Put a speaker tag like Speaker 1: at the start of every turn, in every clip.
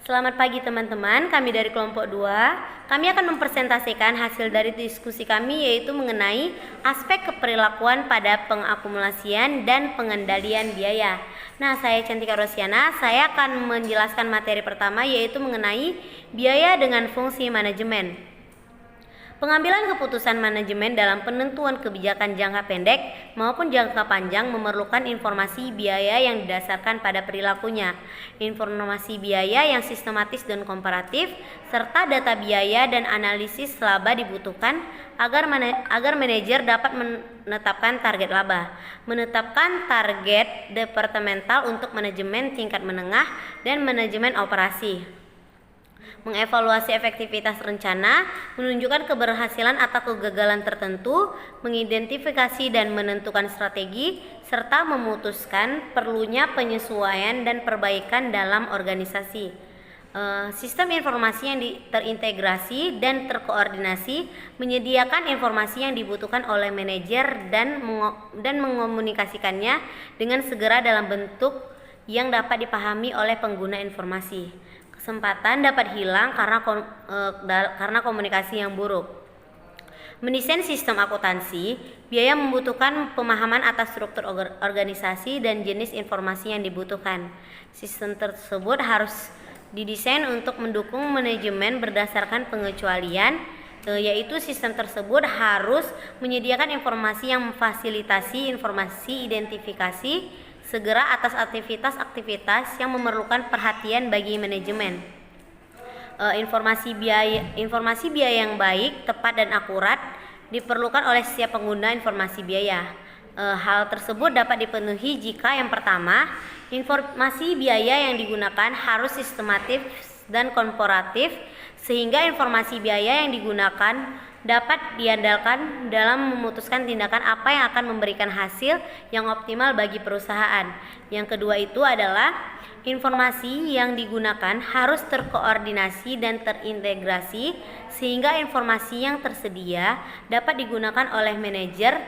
Speaker 1: Selamat pagi teman-teman, kami dari kelompok 2. Kami akan mempresentasikan hasil dari diskusi kami, yaitu mengenai aspek keperilakuan pada pengakumulasian dan pengendalian biaya. Nah, saya Cantika Rosiana, saya akan menjelaskan materi pertama, yaitu mengenai biaya dengan fungsi manajemen. Pengambilan keputusan manajemen dalam penentuan kebijakan jangka pendek maupun jangka panjang memerlukan informasi biaya yang didasarkan pada perilakunya, informasi biaya yang sistematis dan komparatif, serta data biaya dan analisis laba dibutuhkan agar manajer dapat menetapkan target laba, menetapkan target departemental untuk manajemen tingkat menengah dan manajemen operasi, mengevaluasi efektivitas rencana, menunjukkan keberhasilan atau kegagalan tertentu, mengidentifikasi dan menentukan strategi, serta memutuskan perlunya penyesuaian dan perbaikan dalam organisasi. Sistem informasi yang terintegrasi dan terkoordinasi menyediakan informasi yang dibutuhkan oleh manajer dan mengomunikasikannya dengan segera dalam bentuk yang dapat dipahami oleh pengguna informasi. Kesempatan dapat hilang karena komunikasi yang buruk. Mendesain sistem akuntansi, biaya membutuhkan pemahaman atas struktur organisasi dan jenis informasi yang dibutuhkan. Sistem tersebut harus didesain untuk mendukung manajemen berdasarkan pengecualian, yaitu sistem tersebut harus menyediakan informasi yang memfasilitasi informasi identifikasi segera atas aktivitas-aktivitas yang memerlukan perhatian bagi manajemen. Informasi biaya yang baik, tepat, dan akurat diperlukan oleh setiap pengguna informasi biaya. Hal tersebut dapat dipenuhi jika yang pertama, informasi biaya yang digunakan harus sistematis dan komparatif, sehingga informasi biaya yang digunakan dapat diandalkan dalam memutuskan tindakan apa yang akan memberikan hasil yang optimal bagi perusahaan. Yang kedua itu adalah informasi yang digunakan harus terkoordinasi dan terintegrasi sehingga informasi yang tersedia dapat digunakan oleh manajer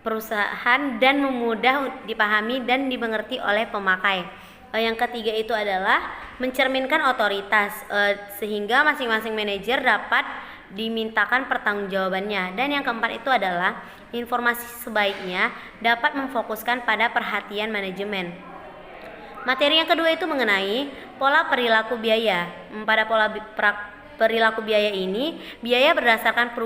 Speaker 1: perusahaan dan mudah dipahami dan dimengerti oleh pemakai. Yang ketiga itu adalah mencerminkan otoritas sehingga masing-masing manajer dapat dimintakan pertanggungjawabannya. Dan yang keempat itu adalah informasi sebaiknya dapat memfokuskan pada perhatian manajemen. Materi yang kedua itu mengenai pola perilaku biaya. Pada pola perilaku biaya ini, biaya berdasarkan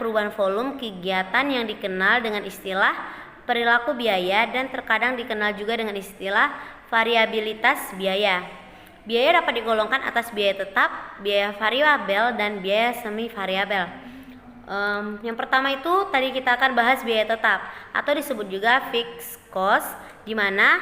Speaker 1: perubahan volume kegiatan yang dikenal dengan istilah perilaku biaya dan terkadang dikenal juga dengan istilah variabilitas biaya. Biaya dapat digolongkan atas biaya tetap, biaya variabel, dan biaya semi variabel. Yang pertama itu tadi kita akan bahas biaya tetap atau disebut juga fixed cost, di mana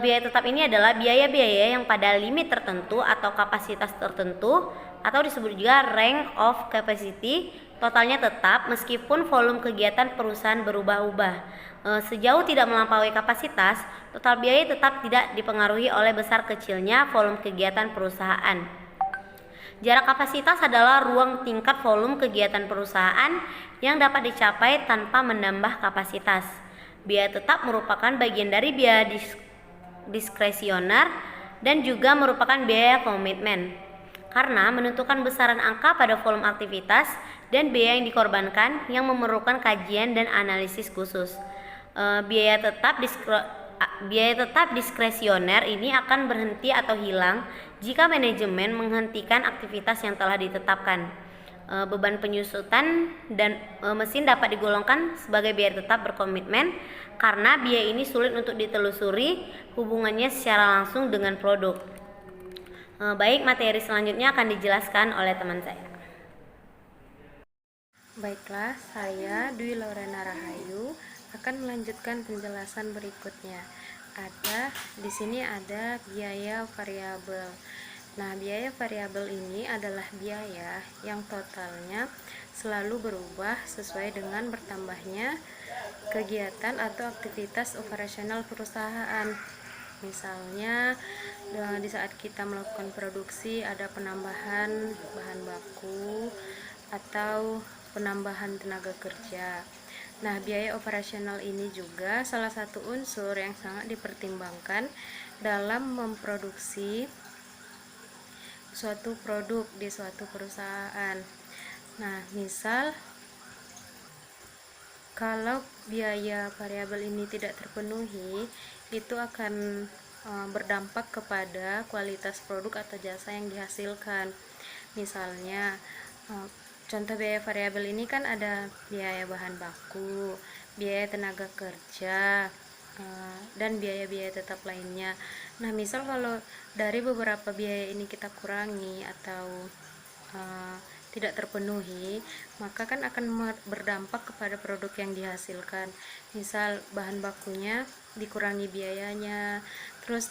Speaker 1: biaya tetap ini adalah biaya-biaya yang pada limit tertentu atau kapasitas tertentu atau disebut juga range of capacity, totalnya tetap meskipun volume kegiatan perusahaan berubah-ubah. Sejauh tidak melampaui kapasitas, total biaya tetap tidak dipengaruhi oleh besar kecilnya volume kegiatan perusahaan. Jarak kapasitas adalah ruang tingkat volume kegiatan perusahaan yang dapat dicapai tanpa menambah kapasitas. Biaya tetap merupakan bagian dari biaya diskresioner dan juga merupakan biaya komitmen, karena menentukan besaran angka pada volume aktivitas dan biaya yang dikorbankan yang memerlukan kajian dan analisis khusus. Biaya tetap diskresioner ini akan berhenti atau hilang jika manajemen menghentikan aktivitas yang telah ditetapkan. Beban penyusutan dan mesin dapat digolongkan sebagai biaya tetap berkomitmen karena biaya ini sulit untuk ditelusuri hubungannya secara langsung dengan produk. Baik, materi selanjutnya akan dijelaskan oleh teman saya.
Speaker 2: Baiklah, saya Dwi Lorena Rahayu akan melanjutkan penjelasan berikutnya. Di sini ada biaya variabel. Nah, biaya variabel ini adalah biaya yang totalnya selalu berubah sesuai dengan bertambahnya kegiatan atau aktivitas operasional perusahaan. Misalnya, di saat kita melakukan produksi ada penambahan bahan baku atau penambahan tenaga kerja. Nah, biaya operasional ini juga salah satu unsur yang sangat dipertimbangkan dalam memproduksi suatu produk di suatu perusahaan. Nah, misal kalau biaya variabel ini tidak terpenuhi, itu akan berdampak kepada kualitas produk atau jasa yang dihasilkan. Misalnya, contoh biaya variabel ini kan ada biaya bahan baku, biaya tenaga kerja, dan biaya-biaya tetap lainnya. Nah, misal kalau dari beberapa biaya ini kita kurangi atau tidak terpenuhi, maka kan akan berdampak kepada produk yang dihasilkan. Misal bahan bakunya dikurangi biayanya, terus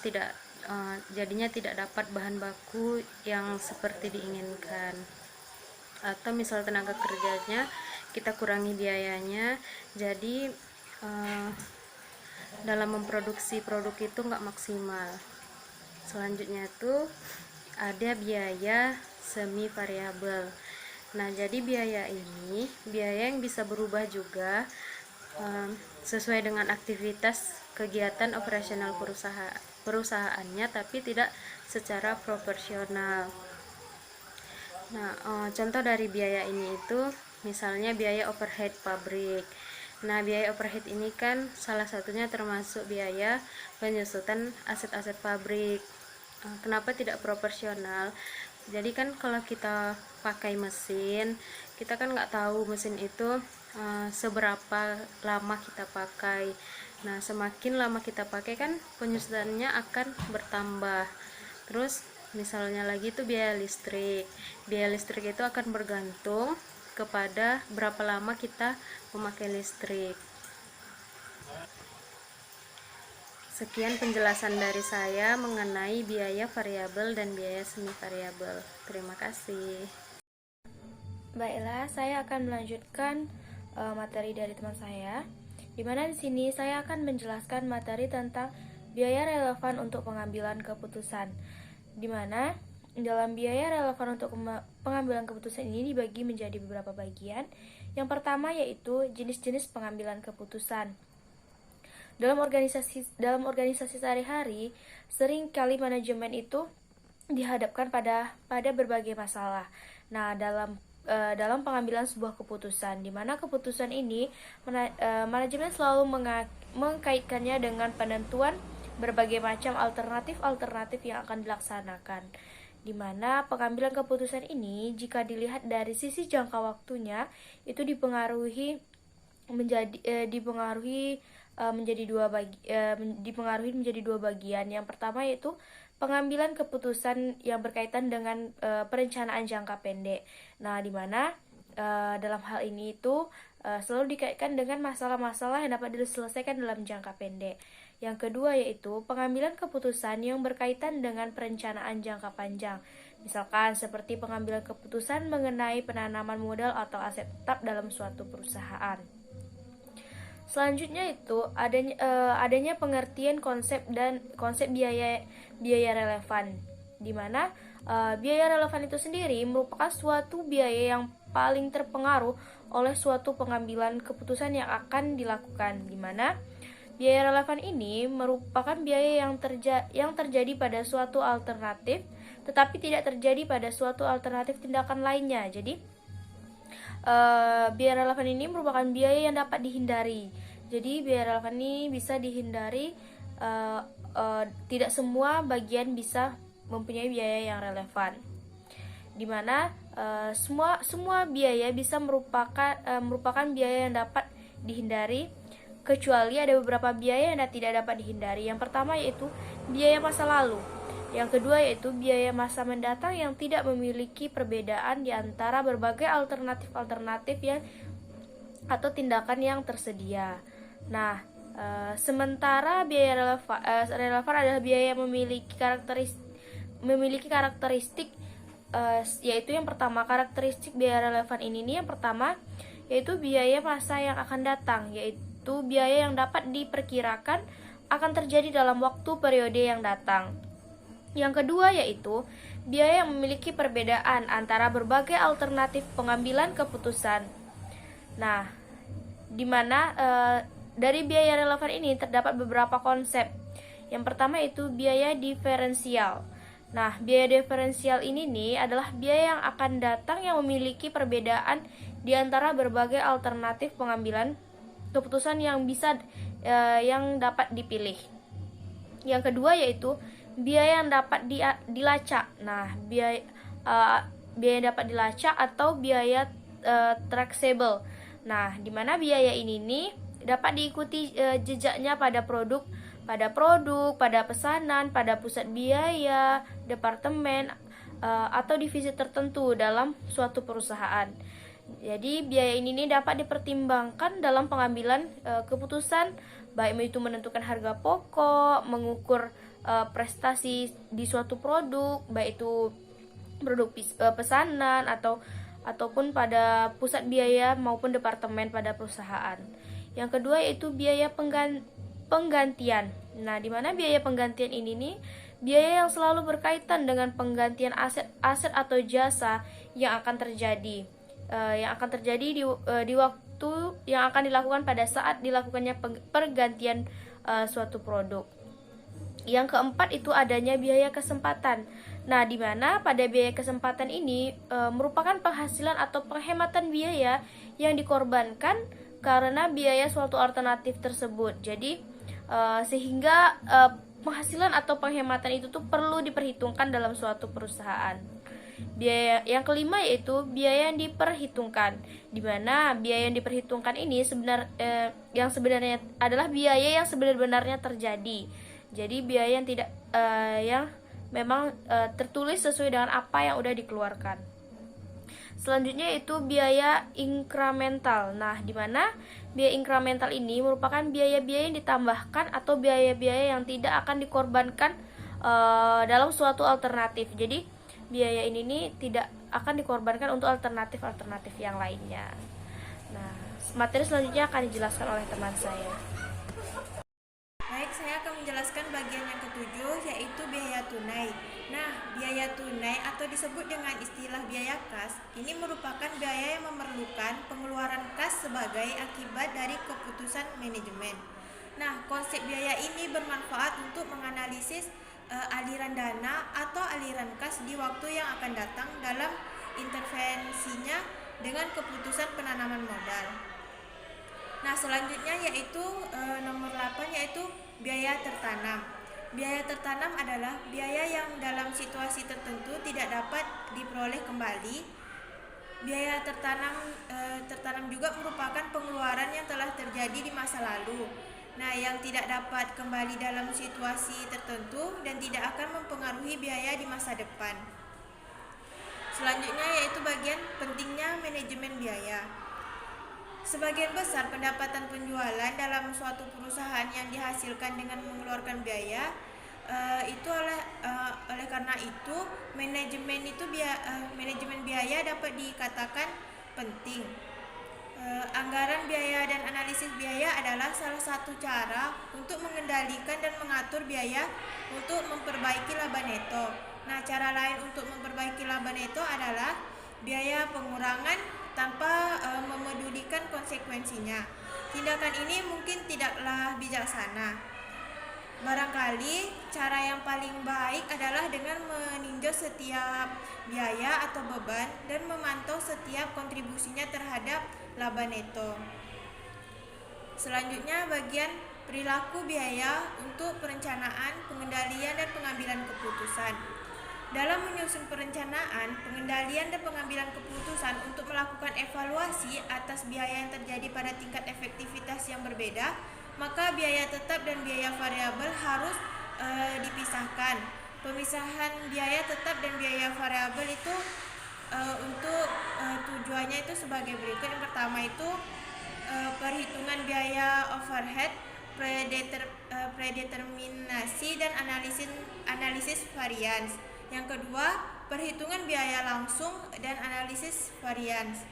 Speaker 2: jadinya tidak dapat bahan baku yang seperti diinginkan. Atau misal tenaga kerjanya kita kurangi biayanya, jadi dalam memproduksi produk itu nggak maksimal. Selanjutnya itu ada biaya semi variabel. Nah, jadi biaya ini biaya yang bisa berubah juga sesuai dengan aktivitas kegiatan operasional perusahaannya, tapi tidak secara proporsional. Nah, contoh dari biaya ini itu misalnya biaya overhead pabrik. Nah, biaya overhead ini kan salah satunya termasuk biaya penyusutan aset-aset pabrik. Kenapa tidak proporsional? Jadi kan kalau kita pakai mesin, kita kan nggak tahu mesin itu seberapa lama kita pakai. Nah, semakin lama kita pakai kan penyusutannya akan bertambah. Terus misalnya lagi itu biaya listrik. Biaya listrik itu akan bergantung kepada berapa lama kita memakai listrik. Sekian penjelasan dari saya mengenai biaya variabel dan biaya semi variabel. Terima kasih.
Speaker 3: Baiklah, saya akan melanjutkan materi dari teman saya. Di mana di sini saya akan menjelaskan materi tentang biaya relevan untuk pengambilan keputusan. Di mana dalam biaya relevan untuk pengambilan keputusan ini dibagi menjadi beberapa bagian. Yang pertama yaitu jenis-jenis pengambilan keputusan. Dalam organisasi sehari-hari, sering kali manajemen itu dihadapkan pada berbagai masalah. Nah, dalam pengambilan sebuah keputusan, di mana keputusan ini manajemen selalu mengkaitkannya dengan penentuan berbagai macam alternatif yang akan dilaksanakan. Di mana pengambilan keputusan ini jika dilihat dari sisi jangka waktunya itu dipengaruhi menjadi dua bagian. Yang pertama yaitu pengambilan keputusan yang berkaitan dengan perencanaan jangka pendek. Nah, di mana dalam hal ini itu selalu dikaitkan dengan masalah-masalah yang dapat diselesaikan dalam jangka pendek. Yang kedua yaitu pengambilan keputusan yang berkaitan dengan perencanaan jangka panjang. Misalkan seperti pengambilan keputusan mengenai penanaman modal atau aset tetap dalam suatu perusahaan. Selanjutnya itu adanya pengertian konsep biaya relevan, di mana biaya relevan itu sendiri merupakan suatu biaya yang paling terpengaruh oleh suatu pengambilan keputusan yang akan dilakukan, di mana biaya relevan ini merupakan biaya yang terjadi pada suatu alternatif, tetapi tidak terjadi pada suatu alternatif tindakan lainnya. Jadi biaya relevan ini merupakan biaya yang dapat dihindari. Jadi biaya relevan ini bisa dihindari. Tidak semua bagian bisa mempunyai biaya yang relevan. Dimana semua biaya bisa merupakan biaya yang dapat dihindari, kecuali ada beberapa biaya yang tidak dapat dihindari. Yang pertama yaitu biaya masa lalu. Yang kedua yaitu biaya masa mendatang yang tidak memiliki perbedaan di antara berbagai alternatif atau tindakan yang tersedia. Nah, sementara biaya relevan adalah biaya yang memiliki karakteristik yaitu yang pertama, karakteristik biaya relevan ini yang pertama yaitu biaya masa yang akan datang, yaitu biaya yang dapat diperkirakan akan terjadi dalam waktu periode yang datang. Yang kedua yaitu biaya yang memiliki perbedaan antara berbagai alternatif pengambilan keputusan. Nah, di mana dari biaya relevan ini terdapat beberapa konsep. Yang pertama itu biaya diferensial. Nah, biaya diferensial ini nih adalah biaya yang akan datang yang memiliki perbedaan di antara berbagai alternatif pengambilan keputusan yang dapat dipilih. Yang kedua yaitu biaya yang dapat dilacak. Nah, biaya yang dapat dilacak atau biaya traceable. Nah, di mana biaya ini nih dapat diikuti jejaknya pada produk, pada pesanan, pada pusat biaya, departemen, atau divisi tertentu dalam suatu perusahaan. Jadi biaya ini nih dapat dipertimbangkan dalam pengambilan keputusan, baik itu menentukan harga pokok, mengukur prestasi di suatu produk, baik itu produk pesanan ataupun pada pusat biaya maupun departemen pada perusahaan. Yang kedua yaitu biaya penggantian. Nah, di mana biaya penggantian ini nih biaya yang selalu berkaitan dengan penggantian aset atau jasa yang akan terjadi di waktu yang akan dilakukan pada saat dilakukannya pergantian suatu produk. Yang keempat itu adanya biaya kesempatan. Nah, di mana pada biaya kesempatan ini merupakan penghasilan atau penghematan biaya yang dikorbankan karena biaya suatu alternatif tersebut. Jadi sehingga penghasilan atau penghematan itu tuh perlu diperhitungkan dalam suatu perusahaan. Biaya yang kelima yaitu biaya yang diperhitungkan, di mana biaya yang diperhitungkan ini yang sebenarnya adalah biaya yang sebenarnya terjadi. Jadi biaya yang tidak yang memang tertulis sesuai dengan apa yang udah dikeluarkan. Selanjutnya yaitu biaya inkremental. Nah, di mana biaya inkremental ini merupakan biaya-biaya yang ditambahkan atau biaya-biaya yang tidak akan dikorbankan dalam suatu alternatif. Jadi biaya ini nih tidak akan dikorbankan untuk alternatif-alternatif yang lainnya. Nah, materi selanjutnya akan dijelaskan oleh teman saya.
Speaker 4: Baik, saya akan menjelaskan bagian yang ketujuh, yaitu biaya tunai. Nah, biaya tunai atau disebut dengan istilah biaya kas, ini merupakan biaya yang memerlukan pengeluaran kas sebagai akibat dari keputusan manajemen. Nah, konsep biaya ini bermanfaat untuk menganalisis aliran dana atau aliran kas di waktu yang akan datang dalam intervensinya dengan keputusan penanaman modal. Nah, selanjutnya yaitu nomor 8 yaitu biaya tertanam. Biaya tertanam adalah biaya yang dalam situasi tertentu tidak dapat diperoleh kembali. Biaya tertanam juga merupakan pengeluaran yang telah terjadi di masa lalu. Nah, yang tidak dapat kembali dalam situasi tertentu dan tidak akan mempengaruhi biaya di masa depan. Selanjutnya yaitu bagian pentingnya manajemen biaya. Sebagian besar pendapatan penjualan dalam suatu perusahaan yang dihasilkan dengan mengeluarkan biaya, oleh karena itu manajemen biaya dapat dikatakan penting. Anggaran biaya dan analisis biaya adalah salah satu cara untuk mengendalikan dan mengatur biaya untuk memperbaiki laba neto. Nah, cara lain untuk memperbaiki laba neto adalah biaya pengurangan tanpa memedulikan konsekuensinya. Tindakan ini mungkin tidaklah bijaksana. Barangkali cara yang paling baik adalah dengan meninjau setiap biaya atau beban dan memantau setiap kontribusinya terhadap laba neto. Selanjutnya bagian perilaku biaya untuk perencanaan, pengendalian, dan pengambilan keputusan. Dalam menyusun perencanaan, pengendalian, dan pengambilan keputusan untuk melakukan evaluasi atas biaya yang terjadi pada tingkat efektivitas yang berbeda, maka biaya tetap dan biaya variabel harus dipisahkan. Pemisahan biaya tetap dan biaya variabel itu untuk tujuannya itu sebagai berikut. Yang pertama itu perhitungan biaya overhead, predeterminasi dan analisis varians. Yang kedua, perhitungan biaya langsung dan analisis varians.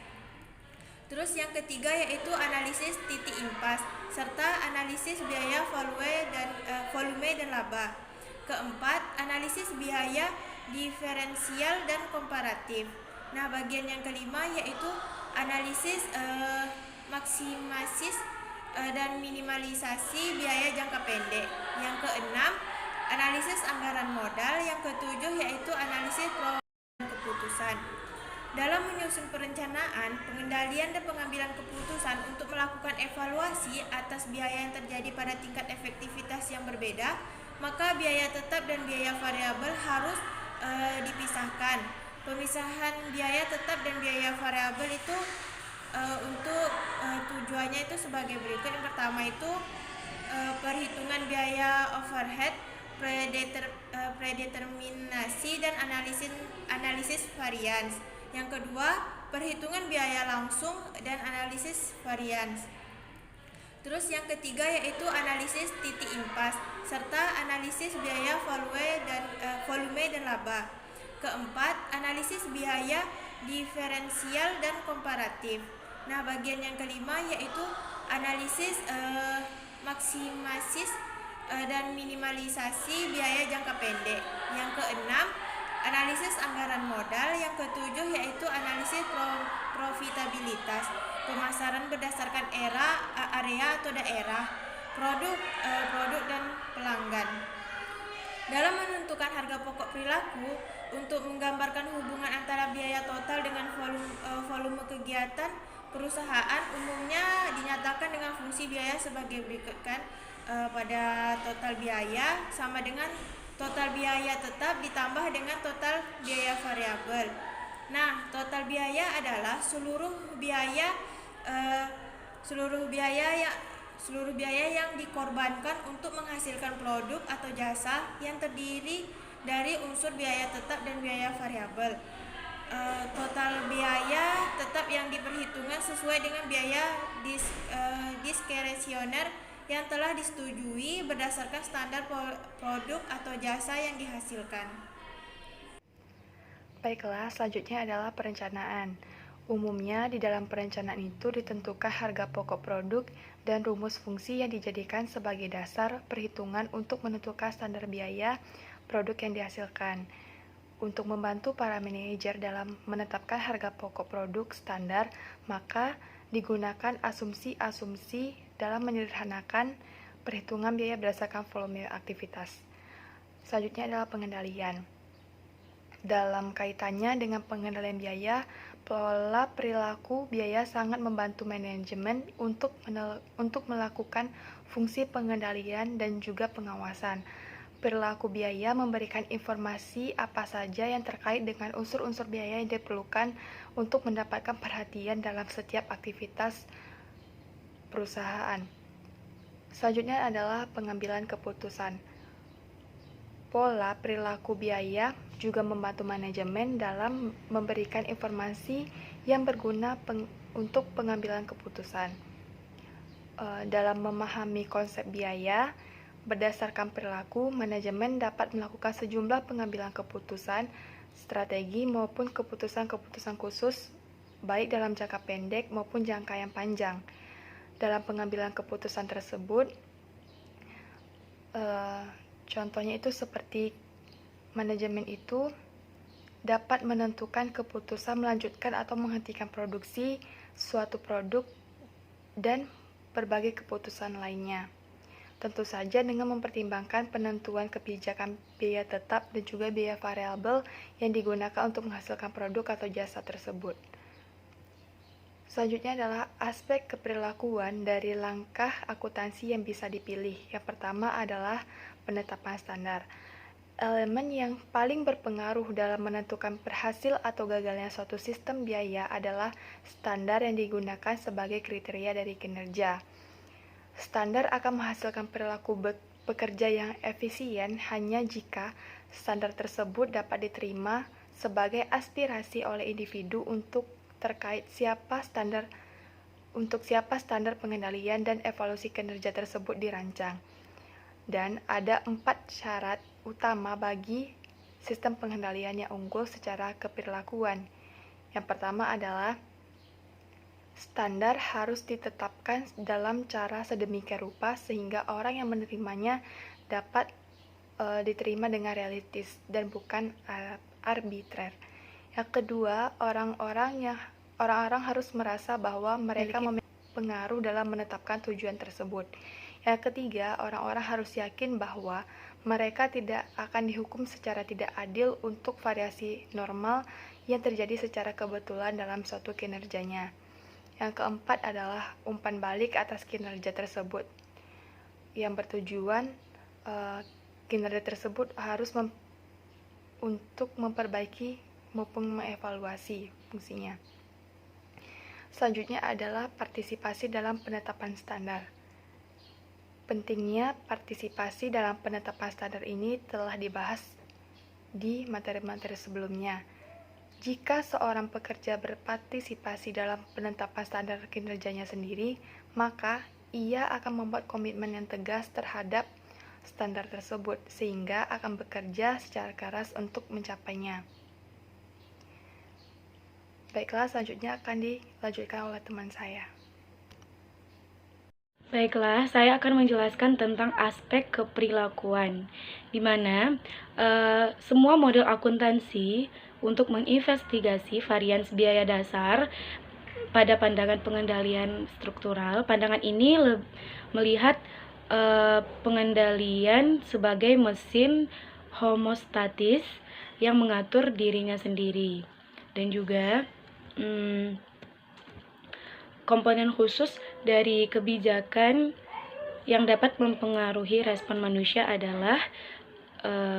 Speaker 4: Terus yang ketiga yaitu analisis titik impas serta analisis biaya volume dan laba. Keempat, analisis biaya diferensial dan komparatif. Nah, bagian yang kelima yaitu analisis maksimasis dan minimalisasi biaya jangka pendek. Yang keenam, analisis anggaran modal. Yang ketujuh yaitu analisis keputusan. Dalam menyusun perencanaan, pengendalian dan pengambilan keputusan untuk melakukan evaluasi atas biaya yang terjadi pada tingkat efektivitas yang berbeda, maka biaya tetap dan biaya variabel harus dipisahkan. Pemisahan biaya tetap dan biaya variabel itu untuk tujuannya itu sebagai berikut. Yang pertama itu perhitungan biaya overhead, predeterminasi dan analisis varians. Yang kedua, perhitungan biaya langsung dan analisis varians. Terus yang ketiga yaitu analisis titik impas serta analisis biaya volume dan laba. Keempat, analisis biaya diferensial dan komparatif. Nah, bagian yang kelima yaitu analisis maksimasis dan minimalisasi biaya jangka pendek. Yang keenam, analisis anggaran modal. Yang ketujuh yaitu analisis profitabilitas, pemasaran berdasarkan area atau daerah, produk dan pelanggan. Dalam menentukan harga pokok perilaku, untuk menggambarkan hubungan antara biaya total dengan volume kegiatan perusahaan, umumnya dinyatakan dengan fungsi biaya sebagai berikut kan. Pada total biaya sama dengan total biaya tetap ditambah dengan total biaya variabel. Nah, total biaya adalah seluruh biaya yang dikorbankan untuk menghasilkan produk atau jasa yang terdiri dari unsur biaya tetap dan biaya variabel. Total biaya tetap yang diperhitungkan sesuai dengan biaya diskresioner yang telah disetujui berdasarkan standar produk atau jasa yang dihasilkan.
Speaker 5: Baiklah, selanjutnya adalah perencanaan. Umumnya di dalam perencanaan itu ditentukan harga pokok produk dan rumus fungsi yang dijadikan sebagai dasar perhitungan untuk menentukan standar biaya produk yang dihasilkan. Untuk membantu para manajer dalam menetapkan harga pokok produk standar, maka digunakan asumsi-asumsi dalam menyederhanakan perhitungan biaya berdasarkan volume aktivitas. Selanjutnya adalah pengendalian. Dalam kaitannya dengan pengendalian biaya, pola perilaku biaya sangat membantu manajemen untuk melakukan fungsi pengendalian dan juga pengawasan. Perilaku biaya memberikan informasi apa saja yang terkait dengan unsur-unsur biaya yang diperlukan untuk mendapatkan perhatian dalam setiap aktivitas perusahaan. Selanjutnya adalah pengambilan keputusan. Pola perilaku biaya juga membantu manajemen dalam memberikan informasi yang berguna untuk pengambilan keputusan. Dalam memahami konsep biaya, berdasarkan perilaku, manajemen dapat melakukan sejumlah pengambilan keputusan, strategi maupun keputusan-keputusan khusus, baik dalam jangka pendek maupun jangka yang panjang. Dalam pengambilan keputusan tersebut, contohnya itu seperti manajemen itu dapat menentukan keputusan melanjutkan atau menghentikan produksi suatu produk dan berbagai keputusan lainnya. Tentu saja dengan mempertimbangkan penentuan kebijakan biaya tetap dan juga biaya variabel yang digunakan untuk menghasilkan produk atau jasa tersebut. Selanjutnya adalah aspek keperilakuan dari langkah akuntansi yang bisa dipilih. Yang pertama adalah penetapan standar. Elemen yang paling berpengaruh dalam menentukan berhasil atau gagalnya suatu sistem biaya adalah standar yang digunakan sebagai kriteria dari kinerja. Standar akan menghasilkan perilaku bekerja yang efisien hanya jika standar tersebut dapat diterima sebagai aspirasi oleh individu untuk terkait siapa standar pengendalian dan evaluasi kinerja tersebut dirancang. Dan ada 4 syarat utama bagi sistem pengendalian yang unggul secara keperilakuan. Yang pertama adalah standar harus ditetapkan dalam cara sedemikian rupa sehingga orang yang menerimanya dapat diterima dengan realistis dan bukan arbitrer. Yang kedua, orang-orang harus merasa bahwa mereka memiliki pengaruh dalam menetapkan tujuan tersebut. Yang ketiga, orang-orang harus yakin bahwa mereka tidak akan dihukum secara tidak adil untuk variasi normal yang terjadi secara kebetulan dalam suatu kinerjanya. Yang keempat adalah umpan balik atas kinerja tersebut, yang bertujuan kinerja tersebut harus untuk memperbaiki maupun mengevaluasi fungsinya. Selanjutnya adalah partisipasi dalam penetapan standar. Pentingnya partisipasi dalam penetapan standar ini telah dibahas di materi-materi sebelumnya. Jika seorang pekerja berpartisipasi dalam penetapan standar kinerjanya sendiri, maka ia akan membuat komitmen yang tegas terhadap standar tersebut, sehingga akan bekerja secara keras untuk mencapainya. Baiklah, selanjutnya akan dilanjutkan oleh teman saya.
Speaker 3: Baiklah, saya akan menjelaskan tentang aspek keperilakuan, di mana semua model akuntansi untuk menginvestigasi varians biaya dasar pada pandangan pengendalian struktural. Pandangan ini melihat pengendalian sebagai mesin homostatis yang mengatur dirinya sendiri, dan juga komponen khusus dari kebijakan yang dapat mempengaruhi respon manusia adalah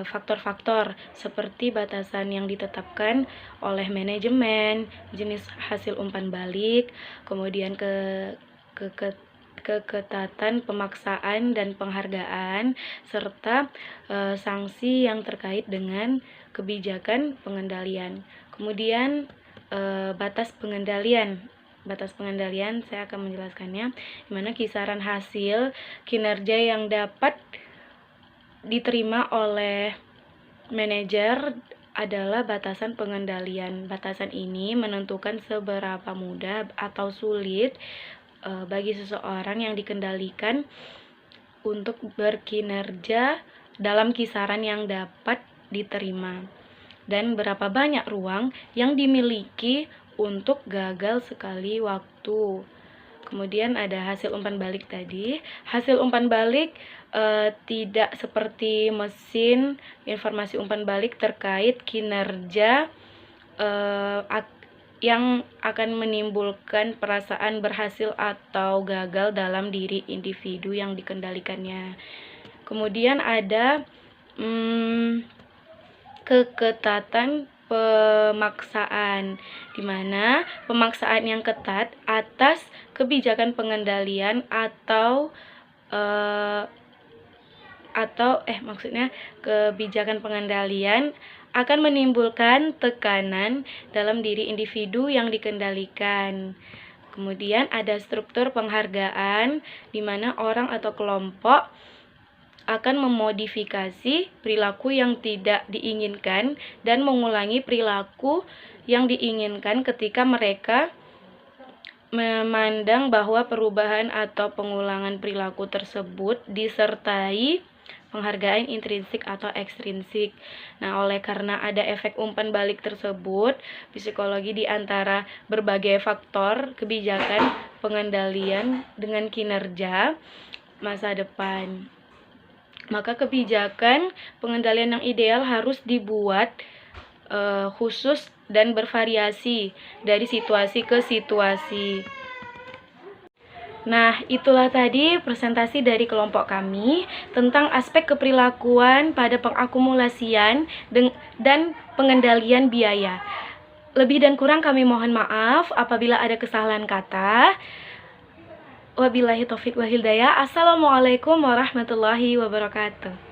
Speaker 3: faktor-faktor seperti batasan yang ditetapkan oleh manajemen, jenis hasil umpan balik, kemudian keketatan pemaksaan dan penghargaan, serta sanksi yang terkait dengan kebijakan pengendalian. Kemudian batas pengendalian saya akan menjelaskannya, di mana kisaran hasil kinerja yang dapat diterima oleh manajer adalah batasan pengendalian. Batasan ini menentukan seberapa mudah atau sulit bagi seseorang yang dikendalikan untuk berkinerja dalam kisaran yang dapat diterima, dan berapa banyak ruang yang dimiliki untuk gagal sekali waktu. Kemudian ada hasil umpan balik tadi. Hasil umpan balik tidak seperti mesin informasi umpan balik terkait kinerja yang akan menimbulkan perasaan berhasil atau gagal dalam diri individu yang dikendalikannya. Kemudian ada keketatan pemaksaan, di mana pemaksaan yang ketat atas kebijakan pengendalian atau kebijakan pengendalian akan menimbulkan tekanan dalam diri individu yang dikendalikan. Kemudian ada struktur penghargaan, di mana orang atau kelompok akan memodifikasi perilaku yang tidak diinginkan dan mengulangi perilaku yang diinginkan ketika mereka memandang bahwa perubahan atau pengulangan perilaku tersebut disertai penghargaan intrinsik atau ekstrinsik. Nah, oleh karena ada efek umpan balik tersebut, psikologi di antara berbagai faktor kebijakan pengendalian dengan kinerja masa depan. Maka kebijakan pengendalian yang ideal harus dibuat khusus dan bervariasi dari situasi ke situasi. Nah, itulah tadi presentasi dari kelompok kami tentang aspek keperilakuan pada pengakumulasian dan pengendalian biaya. Lebih dan kurang kami mohon maaf apabila ada kesalahan kata. Wabillahi taufiq wal hidayah. Assalamualaikum warahmatullahi wabarakatuh.